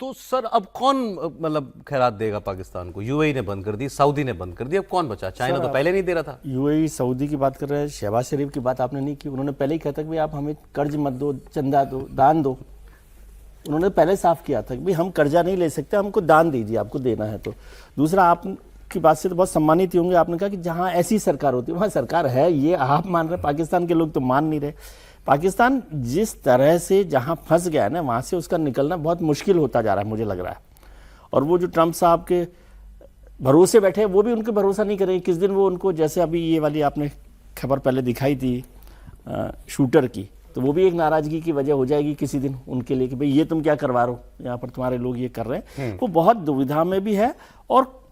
तो सर अब कौन मतलब खैरात देगा पाकिस्तान को? यूएई ने बंद कर दी, सऊदी ने बंद कर दी, अब कौन बचा? चाइना तो पहले नहीं दे रहा था। यूएई सऊदी की बात कर रहे हैं, शहबाज शरीफ की बात आपने नहीं की। उन्होंने पहले ही कहा था कि भाई आप हमें कर्ज मत दो, चंदा दो, दान दो। उन्होंने पहले साफ किया था कि भाई हम कर्जा नहीं ले सकते, हमको दान दीजिए, आपको देना है तो। दूसरा, आपकी बात से तो बहुत सम्मानित होंगे, आपने कहा कि जहाँ ऐसी सरकार होती है वहाँ सरकार है, ये आप मान रहे, पाकिस्तान के लोग तो मान नहीं रहे। पाकिस्तान जिस तरह से जहाँ फंस गया है ना, वहाँ से उसका निकलना बहुत मुश्किल होता जा रहा है, मुझे लग रहा है। और वो जो ट्रंप साहब के भरोसे बैठे हैं, वो भी उनके भरोसा नहीं करेंगे। किस दिन वो उनको, जैसे अभी ये वाली आपने खबर पहले दिखाई थी शूटर की, तो वो भी एक नाराजगी की वजह हो जाएगी किसी दिन उनके लिए कि भाई ये तुम क्या करवा रहे हो, यहाँ पर तुम्हारे लोग ये कर रहे हैं। वो बहुत दुविधा में भी है और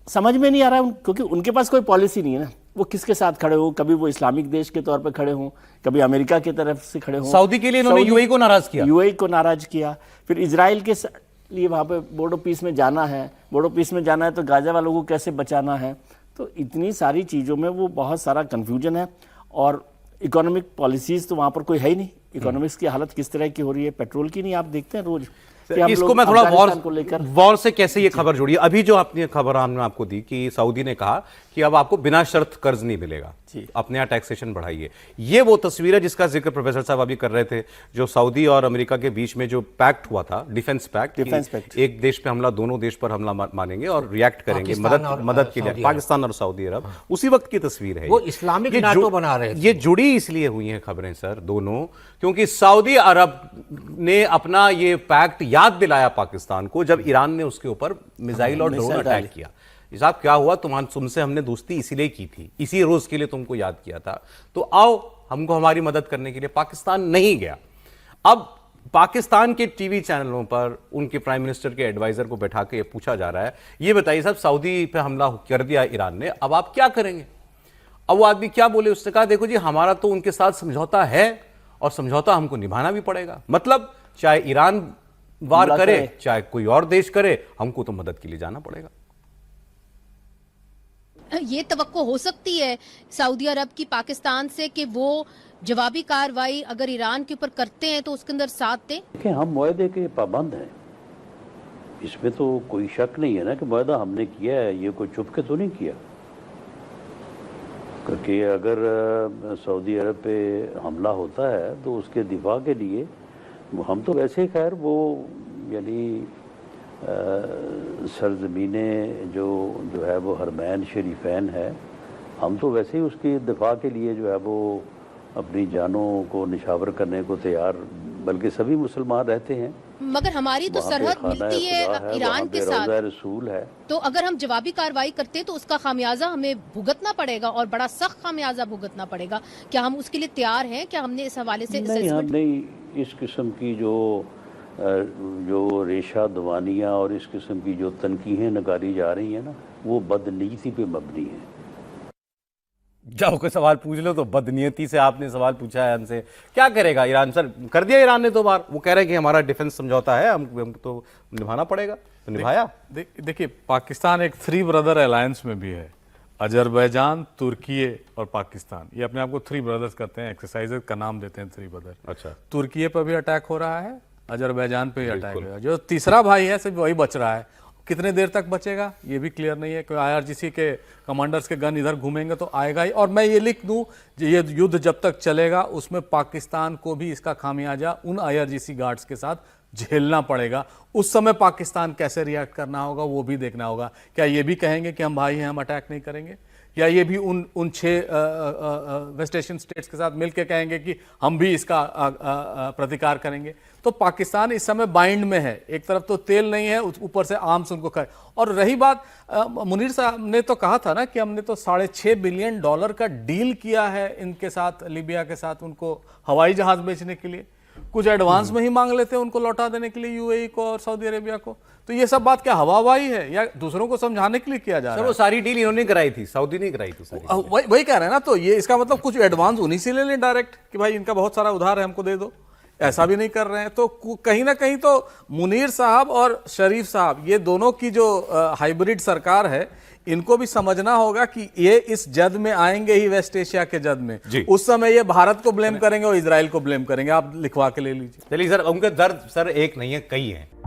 समझ में नहीं आ रहा है, क्योंकि उनके पास कोई पॉलिसी नहीं है ना, वो किसके साथ खड़े हो। कभी वो इस्लामिक देश के तौर पे खड़े हों, कभी अमेरिका की तरफ से खड़े हों। सऊदी के लिए इन्होंने यूएई को नाराज किया, यूएई को नाराज किया। फिर इजराइल के लिए वहाँ पे बोर्डो पीस में जाना है, बोर्डो पीस में जाना है तो गाजा वालों को कैसे बचाना है। तो इतनी सारी चीज़ों में वो बहुत सारा कन्फ्यूजन है। और इकोनॉमिक पॉलिसीज़ तो वहाँ पर कोई है ही नहीं। इकोनॉमिक्स की हालत किस तरह की हो रही है, पेट्रोल की नहीं आप देखते हैं रोज। इसको मैं थोड़ा वॉर से कैसे ये खबर जोड़ी। अभी जो अपनी खबर हमने आपको दी कि सऊदी ने कहा कि अब आपको बिना शर्त कर्ज नहीं मिलेगा, अपने यहाँ टैक्सेशन बढ़ाइए। ये वो तस्वीर है जिसका जिक्र प्रोफेसर साहब अभी कर रहे थे, जो सऊदी और अमेरिका के बीच में जो पैक्ट हुआ था, डिफेंस पैक्ट, एक देश पे हमला, दोनों देश पर हमला मानेंगे और रिएक्ट करेंगे मदद के लिए, पाकिस्तान और सऊदी अरब। उसी वक्त की तस्वीर है, वो इस्लामिक नाटो बना रहे थे। ये जुड़ी इसलिए हुई हैं खबरें सर दोनों, क्योंकि सऊदी अरब ने अपना ये पैक्ट याद दिलाया पाकिस्तान को जब ईरान ने उसके ऊपर मिसाइल और ड्रोन अटैक किया। साहब क्या हुआ, तुमसे हमने दोस्ती इसीलिए की थी, इसी रोज के लिए तुमको याद किया था, तो आओ हमको हमारी मदद करने के लिए। पाकिस्तान नहीं गया। अब पाकिस्तान के टीवी चैनलों पर उनके प्राइम मिनिस्टर के एडवाइजर को बैठा के पूछा जा रहा है, ये बताइए साहब सऊदी पे हमला कर दिया ईरान ने, अब आप क्या करेंगे? अब वो आदमी क्या बोले, उसने कहा देखो जी हमारा तो उनके साथ समझौता है और समझौता हमको निभाना भी पड़ेगा। मतलब चाहे ईरान वार करे चाहे कोई और देश करे, हमको तो मदद के लिए जाना पड़ेगा। ये तवक्को हो सकती है सऊदी अरब की पाकिस्तान से कि वो जवाबी कार्रवाई अगर ईरान के ऊपर करते हैं तो उसके अंदर साथ दें? देखिए, हम मुआहदे के पाबंद हैं, इसमें तो कोई शक नहीं है ना कि मुआहदा हमने किया है, ये कोई चुप के तो नहीं किया। क्योंकि अगर सऊदी अरब पे हमला होता है तो उसके दिफा के लिए हम तो वैसे खैर वो यानी सरजमीने जो है वो हरमैन शरीफैन है, हम तो वैसे ही उसकी दिफा के लिए जो है वो अपनी जानों को निशावर करने को तैयार, बल्कि सभी मुसलमान रहते हैं। मगर हमारी तो सरहद मिलती है ईरान के साथ, रसूल है। तो अगर हम जवाबी कार्रवाई करते हैं तो उसका खामियाजा हमें भुगतना पड़ेगा और बड़ा सख्त खामियाजा भुगतना पड़ेगा। क्या हम उसके लिए तैयार हैं? क्या हमने इस हवाले से नहीं, इस किस्म की जो रेशा दवानियाँ और इस किस्म की जो तनकीहें नकारी जा रही हैं ना, वो बदनीयती पे मबनी है। जाओ कोई सवाल पूछ लो तो बदनीयती से आपने सवाल पूछा है हमसे, क्या करेगा ईरान? सर कर दिया ईरान ने 2 बार, वो कह रहे हैं कि हमारा डिफेंस समझौता है, हम तो निभाना पड़ेगा, तो निभाया। देखिए, पाकिस्तान एक 3 ब्रदर अलायंस में भी है, अजरबैजान, तुर्की और पाकिस्तान। ये अपने आप को 3 ब्रदर्स करते हैं, एक्सरसाइजेज का नाम देते हैं 3 ब्रदर। अच्छा, तुर्की पर भी अटैक हो रहा है, अजरबैजान पे भी अटैक हो रहा है, जो तीसरा भाई है सिर्फ वही बच रहा है। कितने देर तक बचेगा ये भी क्लियर नहीं है। कोई आईआरजीसी के कमांडर्स के गन इधर घूमेंगे तो आएगा ही। और मैं ये लिख दूं, ये युद्ध जब तक चलेगा उसमें पाकिस्तान को भी इसका खामियाजा उन आईआरजीसी गार्ड्स के साथ झेलना पड़ेगा। उस समय पाकिस्तान कैसे रिएक्ट करना होगा वो भी देखना होगा। क्या ये भी कहेंगे कि हम भाई हैं, हम अटैक नहीं करेंगे, या ये भी उन 6 वेस्ट एशियन स्टेट्स के साथ मिलकर कहेंगे कि हम भी इसका प्रतिकार करेंगे? तो पाकिस्तान इस समय बाइंड में है, एक तरफ तो तेल नहीं है, ऊपर से आर्म्स उनको खाए। और रही बात, मुनीर साहब ने तो कहा था ना कि हमने तो $6.5 बिलियन का डील किया है इनके साथ, लीबिया के साथ, उनको हवाई जहाज बेचने के लिए। कुछ एडवांस में ही मांग लेते हैं उनको लौटा देने के लिए, यूएई को और सऊदी अरेबिया को। तो ये सब बात क्या हवाबाजी है या दूसरों को समझाने के लिए किया जा रहा है? वो सारी डील इन्होंने कराई थी, सऊदी ने कराई थी सारी। वही कह रहे हैं ना, तो ये इसका मतलब कुछ एडवांस उन्हीं से ले लें डायरेक्ट कि भाई इनका बहुत सारा उधार है, हमको दे दो। ऐसा भी नहीं कर रहे हैं। तो कहीं ना कहीं तो मुनीर साहब और शरीफ साहब, ये दोनों की जो हाइब्रिड सरकार है, इनको भी समझना होगा कि ये इस जद में आएंगे ही, वेस्ट एशिया के जद में। उस समय ये भारत को ब्लेम करेंगे और इजराइल को ब्लेम करेंगे। आप लिखवा के ले लीजिए। चलिए सर, उनका दर्द सर एक नहीं है, कई है।